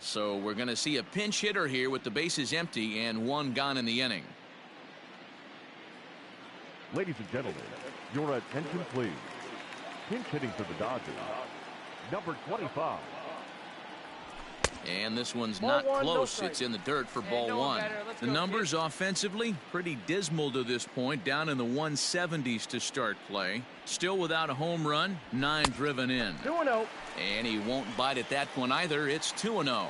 So we're going to see a pinch hitter here with the bases empty and one gone in the inning. Ladies and gentlemen, your attention please. Pinch hitting for the Dodgers, number 25. And this one's not close. It's in the dirt for ball one. The numbers offensively pretty dismal to this point, down in the 170s to start play. Still without a home run, 9 driven in. 2-0. And he won't bite at that one either. It's 2-0.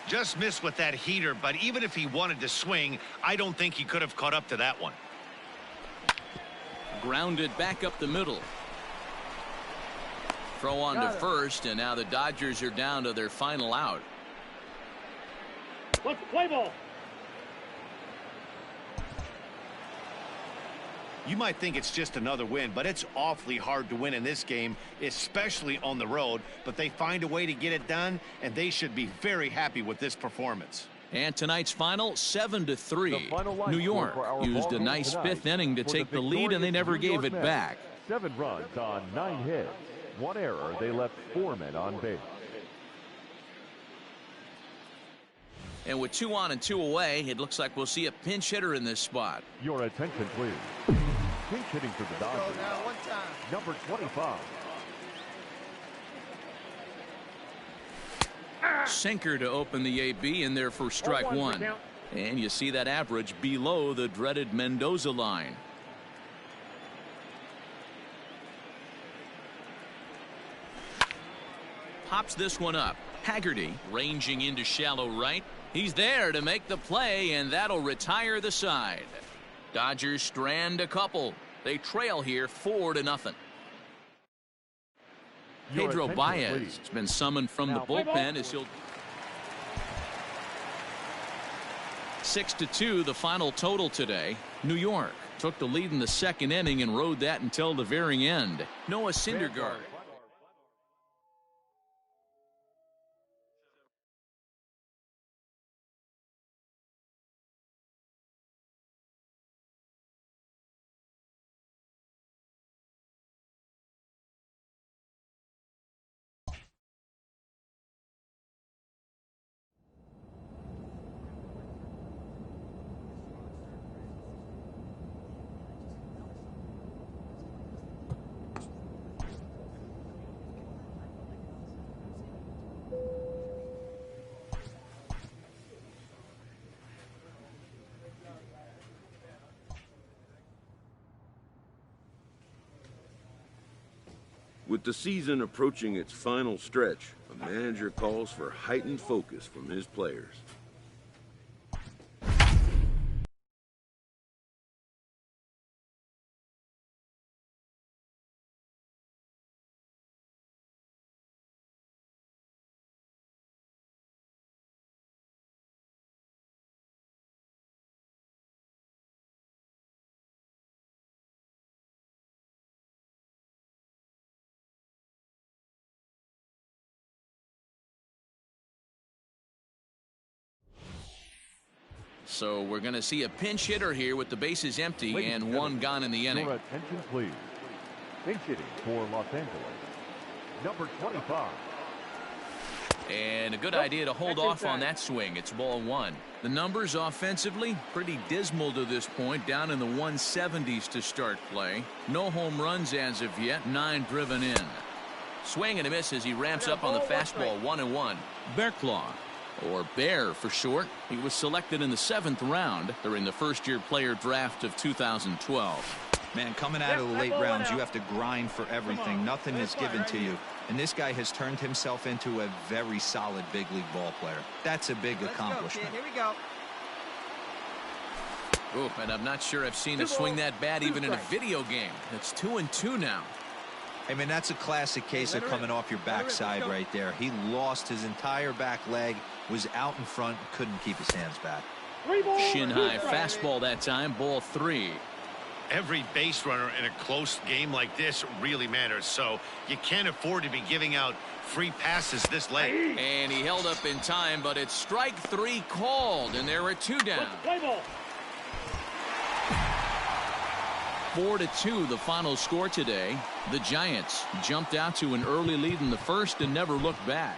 Just missed with that heater, but even if he wanted to swing, I don't think he could have caught up to that one. Grounded back up the middle. Throw on to first, and now the Dodgers are down to their final out. Let's play ball. You might think it's just another win, but it's awfully hard to win in this game, especially on the road. But they find a way to get it done, and they should be very happy with this performance. And tonight's final, 7-3. New York used a nice fifth inning to take the lead, and they never gave it back. 7 runs on 9 hits. 1 error. They left 4 men on base. And with 2 on and 2 away, it looks like we'll see a pinch hitter in this spot. Your attention, please. Pinch hitting for the Dodgers, number 25. Sinker to open the AB in there for strike one. And you see that average below the dreaded Mendoza line. Pops this one up. Haggerty ranging into shallow right. He's there to make the play, and that'll retire the side. Dodgers strand a couple. They trail here 4-0. Pedro Baez has been summoned from the bullpen as he'll. 6-2 the final total today. New York took the lead in the second inning and rode that until the very end. Noah Syndergaard. With the season approaching its final stretch, a manager calls for heightened focus from his players. So we're going to see a pinch hitter here with the bases empty and 1 gone in the inning. Your attention, please. Pinch hitting for Los Angeles, number 25. And a good idea to hold off on that swing. It's ball 1. The numbers offensively pretty dismal to this point, down in the 170s to start play. No home runs as of yet, 9 driven in. Swing and a miss as he ramps up on the fastball. 1-1. Bearclaw, or Bear for short. He was selected in the 7th round during the first-year player draft of 2012. Man, coming out of the late rounds, you have to grind for everything. Nothing is given to you. And this guy has turned himself into a very solid big league ball player. That's a big accomplishment. Here we go. Ooh, and I'm not sure I've seen a swing that bad even in a video game. It's 2-2 now. I mean, that's a classic case of coming off your backside right there. He lost his entire back leg, was out in front, couldn't keep his hands back. Shin high fastball that time, ball 3. Every base runner in a close game like this really matters, so you can't afford to be giving out free passes this late. And he held up in time, but it's strike 3 called, and there are 2 down. 4-2 the final score today. The Giants jumped out to an early lead in the first and never looked back.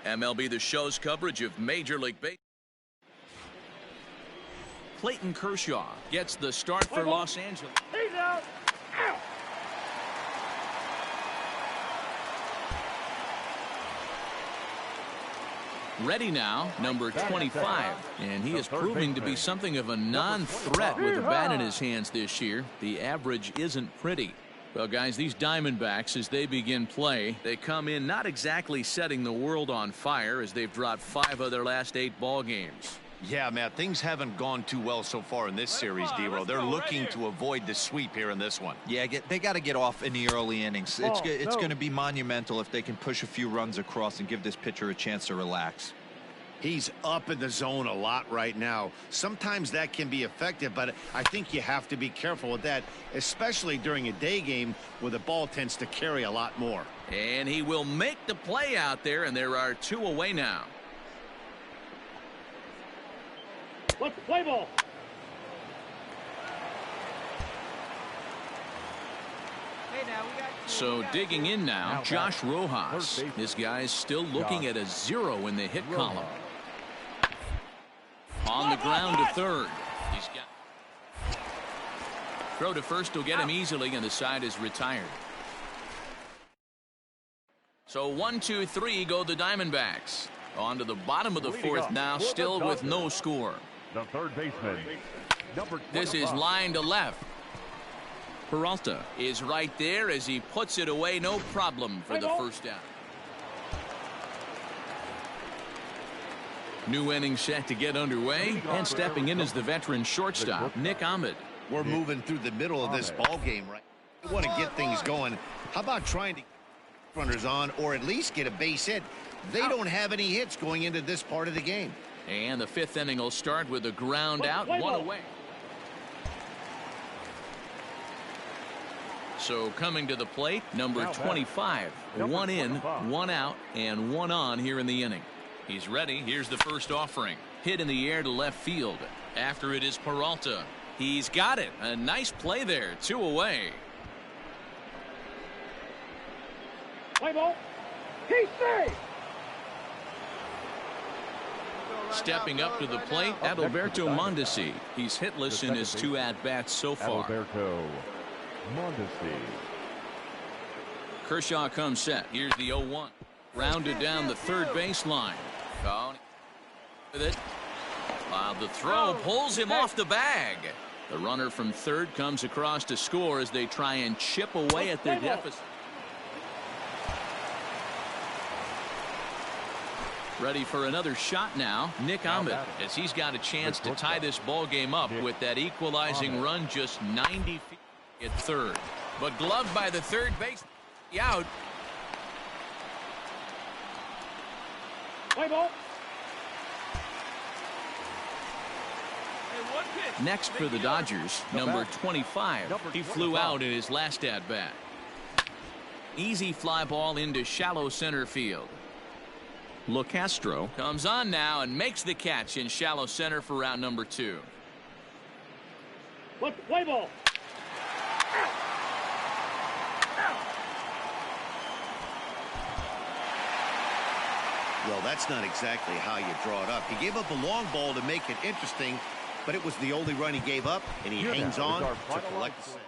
MLB The Show's coverage of Major League Baseball. Clayton Kershaw gets the start for Los Angeles. He's out. Out. Ready now, number 25, and he is proving to be something of a non-threat with the bat in his hands this year. The average isn't pretty. Well, guys, these Diamondbacks, as they begin play, they come in not exactly setting the world on fire, as they've dropped 5 of their last 8 ball games. Yeah, Matt, things haven't gone too well so far in this series, D-Row. They're looking to avoid the sweep here in this one. Yeah, they got to get off in the early innings. It's going to be monumental if they can push a few runs across and give this pitcher a chance to relax. He's up in the zone a lot right now. Sometimes that can be effective, but I think you have to be careful with that, especially during a day game where the ball tends to carry a lot more. And he will make the play out there, and there are 2 away now. Let's play ball. So digging in now, Josh Rojas. This guy's still looking at a 0 in the hit column. On the ground to third. He's got throw to first will get him easily, and the side is retired. So 1, 2, 3 go the Diamondbacks. On to the bottom of the 4th now, still with no score. The third baseman, number 25. This is line to left. Peralta is right there as he puts it away, no problem for the first down. New inning set to get underway, and stepping in is the veteran shortstop, Nick Ahmed. We're moving through the middle of this ball game, right? We want to get things going. How about trying to get runners on, or at least get a base hit? They don't have any hits going into this part of the game. And the 5th inning will start with a ground out, 1 away. So coming to the plate, number 25. 1 in, 1 out, and 1 on here in the inning. He's ready. Here's the first offering. Hit in the air to left field. After it is Peralta. He's got it. A nice play there. 2 away. Play ball. He's safe. Stepping up to the plate, Adalberto Mondesi. He's hitless in his 2 at-bats so far. Adalberto Mondesi. Kershaw comes set. Here's the 0-1. Rounded down the third baseline. With it. The throw pulls him off the bag. The runner from third comes across to score as they try and chip away at their deficit. Ready for another shot now, Nick Ahmed, as he's got a chance to tie this ball game up with that equalizing run just 90 feet at third. But gloved by the third base. Out. Play ball. Next for the Dodgers, number 25. He flew out in his last at-bat. Easy fly ball into shallow center field. LoCastro comes on now and makes the catch in shallow center for round number 2. Let's play ball. Well, that's not exactly how you draw it up. He gave up a long ball to make it interesting, but it was the only run he gave up, and he hangs on to collect the